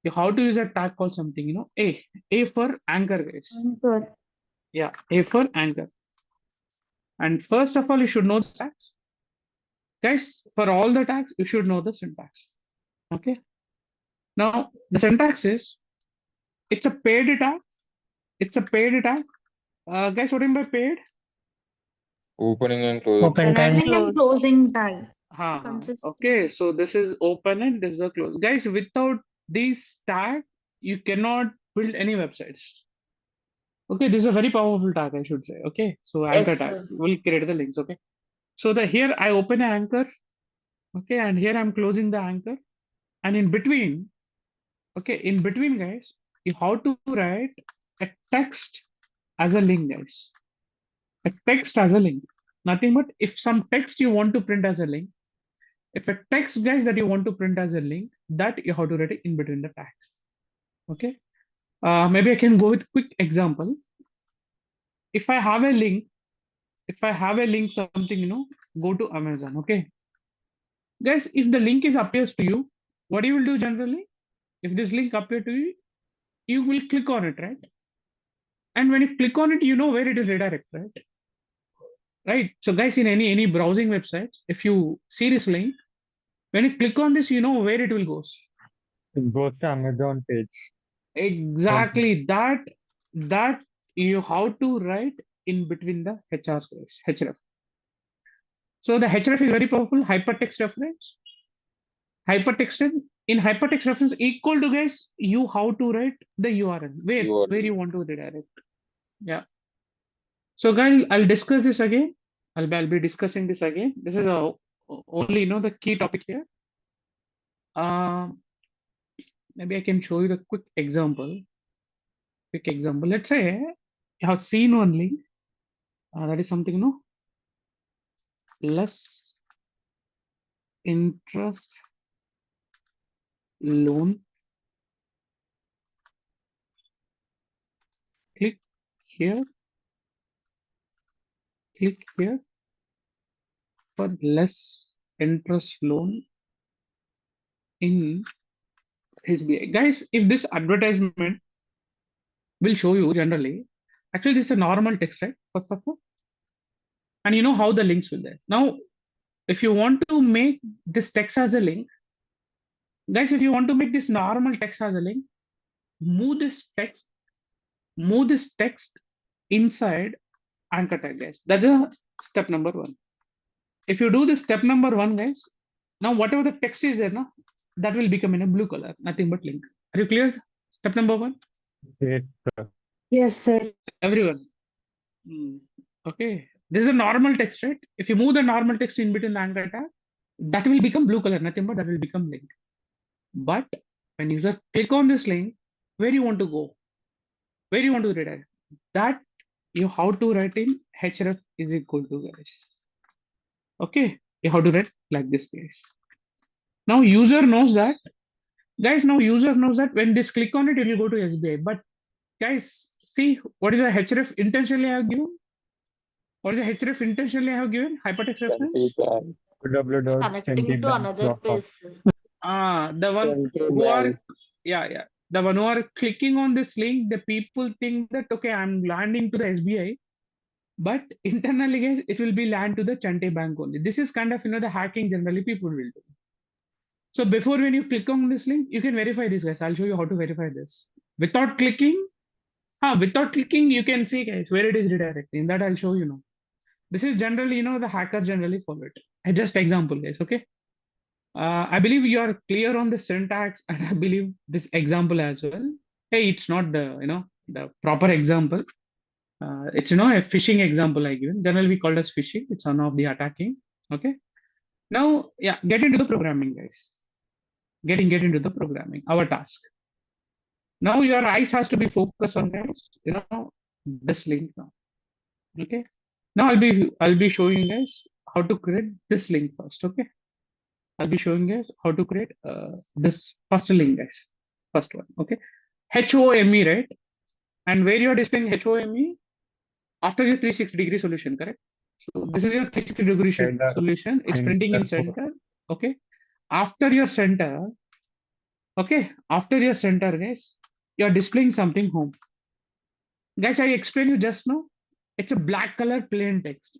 You have to use a tag called something, A. A for anchor, guys. Good. Yeah, A for anchor. And first of all, you should know the tags. Guys, for all the tags, you should know the syntax. Okay. Now, the syntax is, it's a paid tag. It's a paid tag. Guys, what do you mean by paid? Opening and closing. Open time. Opening and closing tag. Consistent. Okay, so this is open and this is the close. Guys, without this tag, you cannot build any websites. Okay, this is a very powerful tag, I should say. Okay, so anchor Yes, tag sir. will create the links. Okay, so here I open an anchor. Okay, and here I'm closing the anchor, and in between, guys, you have to write a text as a link, guys. A text as a link. Nothing but if some text you want to print as a link, if a text, guys, that you want to print as a link, that you have to write it in between the tags. Okay. Maybe I can go with quick example. If I have a link, something, go to Amazon. Okay. Guys, if the link appears to you, what you will do generally? If this link appears to you, you will click on it, right? And when you click on it, you know where it is redirect, right? Right. So guys, in any browsing websites, if you see this link, when you click on this, you know where it will go. It goes to Amazon page. Exactly that you have to write in between the HR space, href. So the href is very powerful. Hypertext reference. In hypertext reference equal to, guys, you have to write the URL where you want to redirect. Yeah. So guys, I'll discuss this again. I'll be discussing this again. This is only the key topic here. Maybe I can show you the quick example. Let's say you have seen one link. That is something, less interest loan. Click here. Click here for less interest loan in SBI. Guys, if this advertisement will show you generally, actually this is a normal text, right? First of all, and you know how the links will there. Now, if you want to make this text as a link, guys, if you want to make this normal text as a link, move this text inside anchor tag, guys. That's a step number 1. If you do this step number 1, guys, now whatever the text is there, no, that will become in a blue color, nothing but link. Are you clear? Step number 1. Yes, sir. Yes, sir. Everyone. Okay. This is a normal text, right? If you move the normal text in between the anchor tag, that will become blue color, nothing but that will become link. But when user click on this link, where you want to go? Where you want to redirect? That you have to write in href is equal to, guys. Okay, you have to write like this, guys. Now user knows that, guys. Now user knows that when this click on it, it will go to SBI. But guys, see what is the href intentionally I have given? What is the href intentionally I have given? Hypertext reference. It's connecting to another page. The one who are, the one who are clicking on this link, the people think that, okay, I'm landing to the SBI, but internally, guys, it will be land to the Chante Bank only. This is kind of, the hacking generally people will do. So before when you click on this link, you can verify this, guys. I'll show you how to verify this. Without clicking, you can see, guys, where it is redirecting. That I'll show you now. This is generally, the hackers generally follow it. Just example, guys, okay? I believe you are clear on the syntax, and I believe this example as well. Hey, it's not the, the proper example. It's, a phishing example I given. Generally, we call it as phishing. It's one of the attacking. Okay. Now, get into the programming, guys. Get into the programming. Our task. Now your eyes has to be focused on, guys, this link now. Okay. Now I'll be showing you guys how to create this link first. Okay. I'll be showing you guys how to create this first link, guys. First one. Okay. HOME, right? And where you are displaying HOME after your 360-degree solution, correct? So this is your 360-degree solution. It's printing in center. Okay. After your center, guys, you're displaying something home. Guys, I explained you just now. It's a black color plain text.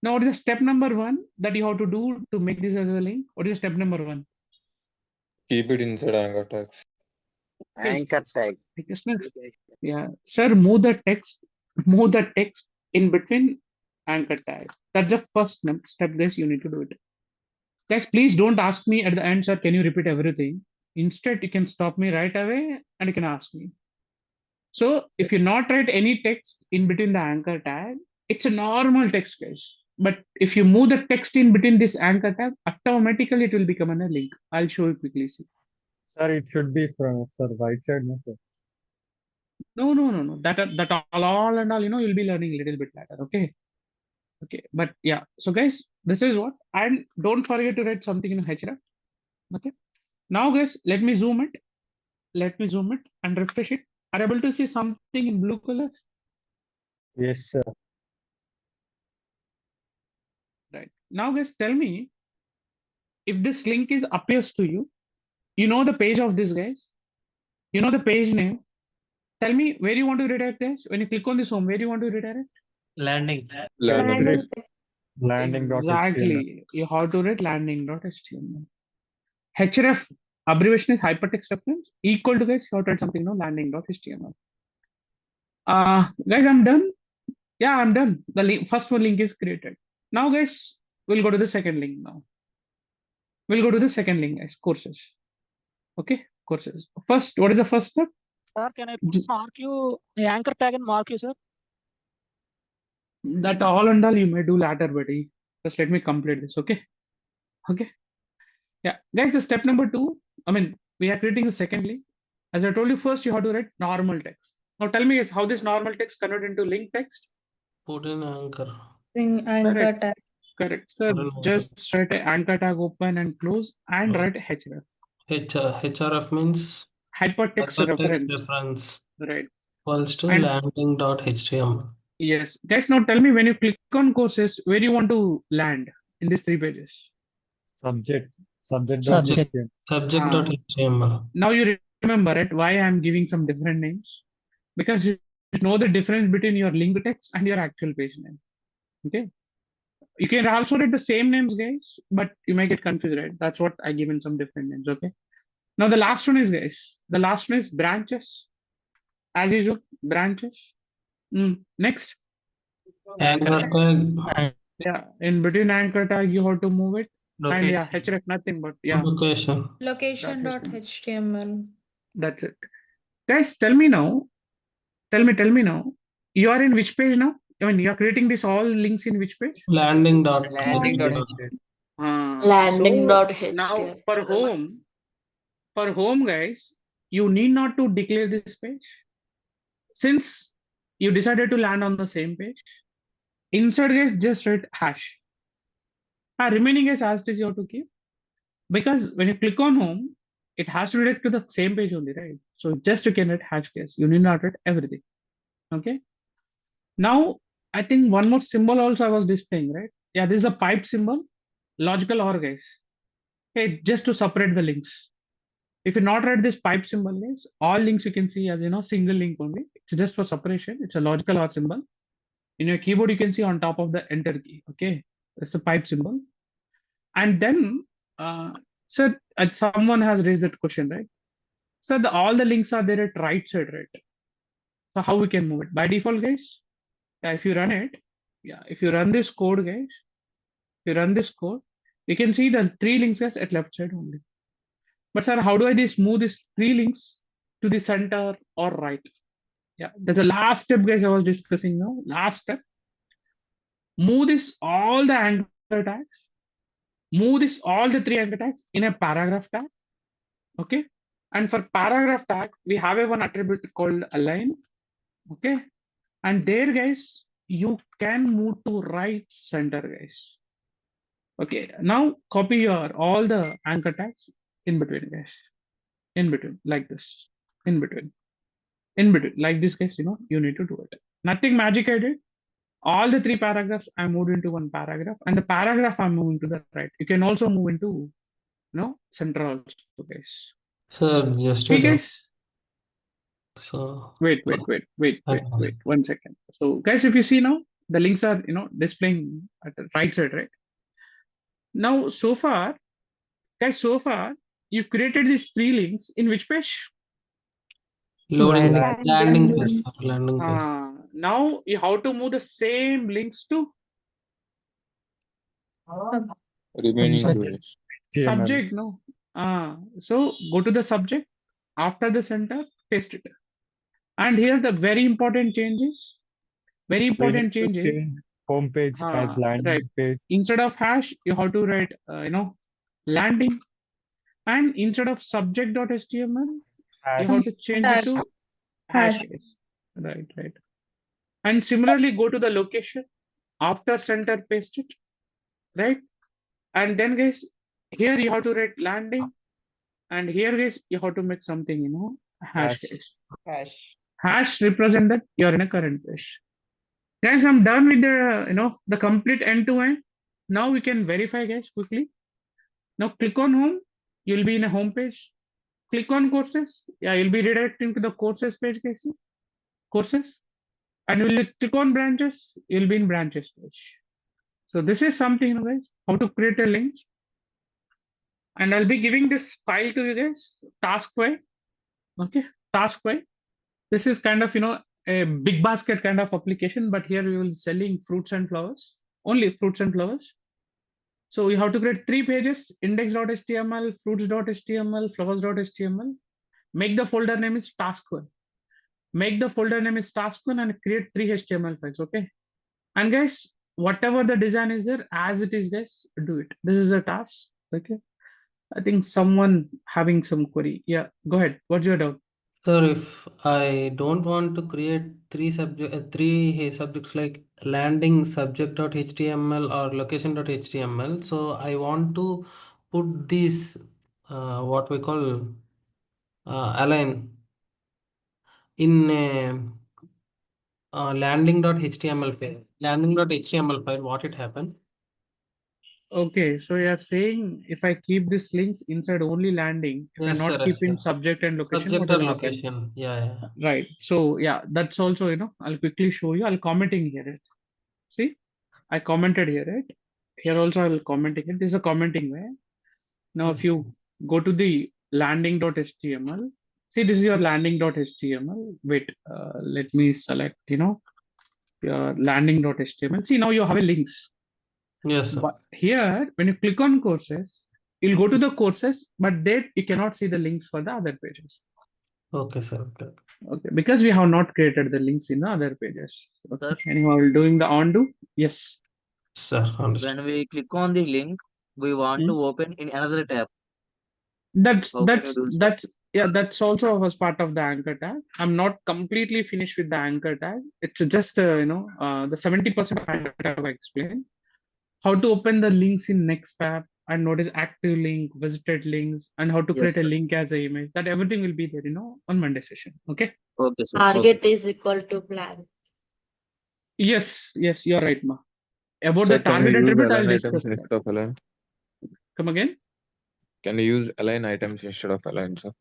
Now, what is the step number 1 that you have to do to make this as a link? What is step number 1? Keep it inside anchor tags. Anchor tag. Yeah, sir, move the text in between anchor tag. That's the first step, guys. You need to do it. Guys, please don't ask me at the end, sir, can you repeat everything? Instead, you can stop me right away and you can ask me. So if you not write any text in between the anchor tag, it's a normal text, guys. But if you move the text in between this anchor tag, automatically it will become a link. I'll show you quickly. See. Sir, it should be from right side, no, sir. No. That all and all, you'll be learning a little bit later. Okay. But yeah. So guys, this is what. And don't forget to write something in href. Okay. Now, guys, let me zoom it and refresh it. Are you able to see something in blue color? Yes, sir. Right. Now, guys, tell me if this link appears to you. You know the page of this, guys. You know the page name. Tell me where you want to redirect, guys. When you click on this home, where do you want to redirect? Landing. Landing. Exactly. You have to write landing.html. href abbreviation is hypertext reference. Equal to, guys, you have to write something, landing.html. Guys, I'm done. Yeah, I'm done. The first one link is created. Now, guys, we'll go to the second link now. We'll go to the second link, guys, courses. Okay, courses. First, what is the first step? Sir, can I mark you anchor tag and mark you, sir? That all and all you may do later, buddy. Just let me complete this, okay? Okay. Yeah, guys, the step number 2. We are creating the second link. As I told you, first you have to write normal text. Now tell me, guys, how this normal text convert into link text? Put in anchor. Anchor tag. Correct, sir. Just write an anchor tag, open and close, and write href. HRF means hypertext reference. Right. Equals to landing.html. Yes. Guys, now tell me, when you click on courses, where do you want to land in these 3 pages? Subject. Subject. Subject. Subject.html. Now you remember it why I'm giving some different names, because you know the difference between your link text and your actual page name. Okay, you can also read the same names, guys, but you may get confused, right? That's what I given some different names. Okay, now the last one is, guys, the last one is branches, as usual, branches. Next, Anchor tag, yeah, in between anchor tag you have to move it, and yeah, location, href nothing but yeah, location. Location.html. that's it. Guys, tell me now, tell me now, you are in which page now? I mean, you are creating this all links in which page? Landing dot Landing.html. HTML. So now Landing.html. for home, guys, you need not to declare this page since you decided to land on the same page. Inside, guys, just write hash. Remaining guys as it is you have to keep, because when you click on home, it has to redirect to the same page only, right? So just you can write hash case. You need not write everything. Okay. Now I think one more symbol also I was displaying, right? Yeah, this is a pipe symbol, logical OR, guys. Okay, just to separate the links. If you not write this pipe symbol, guys, all links you can see as single link only. It's just for separation. It's a logical OR symbol. In your keyboard, you can see on top of the enter key. Okay, that's a pipe symbol. And then, so someone has raised that question, right? So all the links are there at right side, right? So how we can move it? By default, guys, if you run it, if you run this code, guys, if you run this code, you can see the 3 links guys at left side only. But sir, how do I move these 3 links to the center or right? Yeah, that's the last step, guys. I was discussing now. Last step. Move this all the anchor tags. Move this all the 3 anchor tags in a paragraph tag. Okay. And for paragraph tag, we have a one attribute called align. Okay. And there, guys, you can move to right center, guys. Okay. Now copy your all the anchor tags in between, guys. In between, like this. In between. In between, like this, guys. You need to do it. Nothing magic I did. All the 3 paragraphs I moved into one paragraph, and the paragraph I'm moving to the right. You can also move into center also, guys. Sir, just See, a doubt. guys. So Wait. 1 second. So, guys, if you see now, the links are displaying at the right side, right? Now, so far, guys, you created these 3 links in which page? loading landing Landing. page, sir, landing page. Now you have to move the same links to Remaining Subject. pages. subject, no? So go to the subject, after the center, paste it. And here the very important changes. Very important changes. Home page as landing right. page. Instead of hash, you have to write, landing. And instead of subject.html, you have to change it to hash case. Right. And similarly, go to the location, after center, paste it. Right. And then, guys, here you have to write landing. And here, guys, you have to make something, hash case. Hash represent that you're in a current page. Guys, I'm done with the complete end-to-end. Now we can verify, guys, quickly. Now click on home, you'll be in a home page. Click on courses, you'll be redirecting to the courses page, guys. Courses. And will click on branches, you'll be in branches page. So this is something, guys, how to create a link. And I'll be giving this file to you guys, task.py. Okay, task.py. This is kind of, a big basket kind of application, but here we will be selling fruits and flowers, only fruits and flowers. So you have to create 3 pages, index.html, fruits.html, flowers.html. Make the folder name is task1. Make the folder name is task1 and create 3 HTML files, okay? And guys, whatever the design is there, as it is, guys, do it. This is a task, okay? I think someone having some query. Yeah, go ahead. What's your doubt? Sir, if I don't want to create 3 subjects like landing subject.html or location.html, so I want to put these what we call align in landing.html file. Landing.html file, what it happened? Okay, so you're saying if I keep these links inside only landing, if I Yes, not sir, keep yes, in sir. subject and location, Subject what or will happen? location. Yeah. Right. So yeah, that's also, I'll quickly show you. I'll commenting here. Right? See, I commented here, right? Here also I will commenting it. This is a commenting way. Now, if Yes. you go to the landing.html, see, this is your landing.html. Wait, let me select, your landing.html. See, now you have a links. Yes, sir. But here, when you click on courses, you'll go to the courses, but there you cannot see the links for the other pages. Okay, sir. Okay. Okay, because we have not created the links in the other pages. Okay. Sir? Anyhow, doing the undo. Yes. Sir, understood. When we click on the link, we want to open in another tab. That's How can you that's do, sir? that's yeah, that's also was part of the anchor tag. I'm not completely finished with the anchor tag. It's just the 70% of anchor tag I explained. How to open the links in next tab and what is active link, visited links, and how to Yes, create a sir. link as an image. That everything will be there, on Monday session. Okay. Okay, sir. Target is equal to plan. Yes, you're right, Ma. About Sir, the can we target use attribute, I'll align items discuss that. instead of align? Come again? Can we use align items instead of align, sir?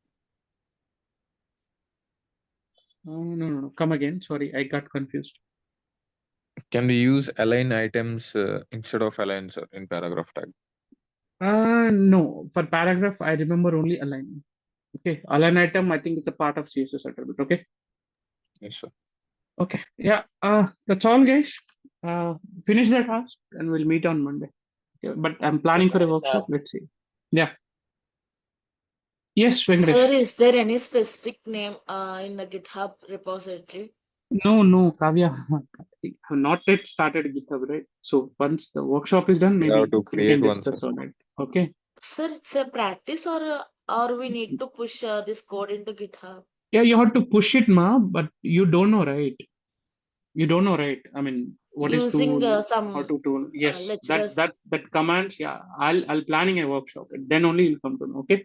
No. Come again. Sorry, I got confused. Can we use align items instead of align, sir, in paragraph tag? No. For paragraph, I remember only align. Okay. Align item, I think it's a part of CSS attribute. Okay. Yes, sir. Okay. Yeah. That's all, guys. Finish the task and we'll meet on Monday. Okay, but I'm planning for a workshop. Let's see. Yeah. Yes, Sir, Venkatesh. is there any specific name in the GitHub repository? No, Kavya. I have not yet started GitHub, right? So once the workshop is done, We maybe have to we can create one, sir. discuss on it. Okay. Sir, it's a practice or we need to push this code into GitHub? Yeah, you have to push it, Ma, but you don't know, right? You don't know, right? I mean, what is Using tool, some how to tool. Yes, lecturers. that commands, yeah. I'll planning a workshop. Then only you'll come to know. Okay.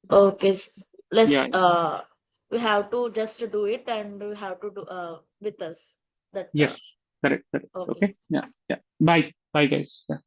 Okay, let's Yeah. we have to just do it and we have to do with us that Yes. Correct. okay. Okay. Yeah. Bye, guys. Yeah.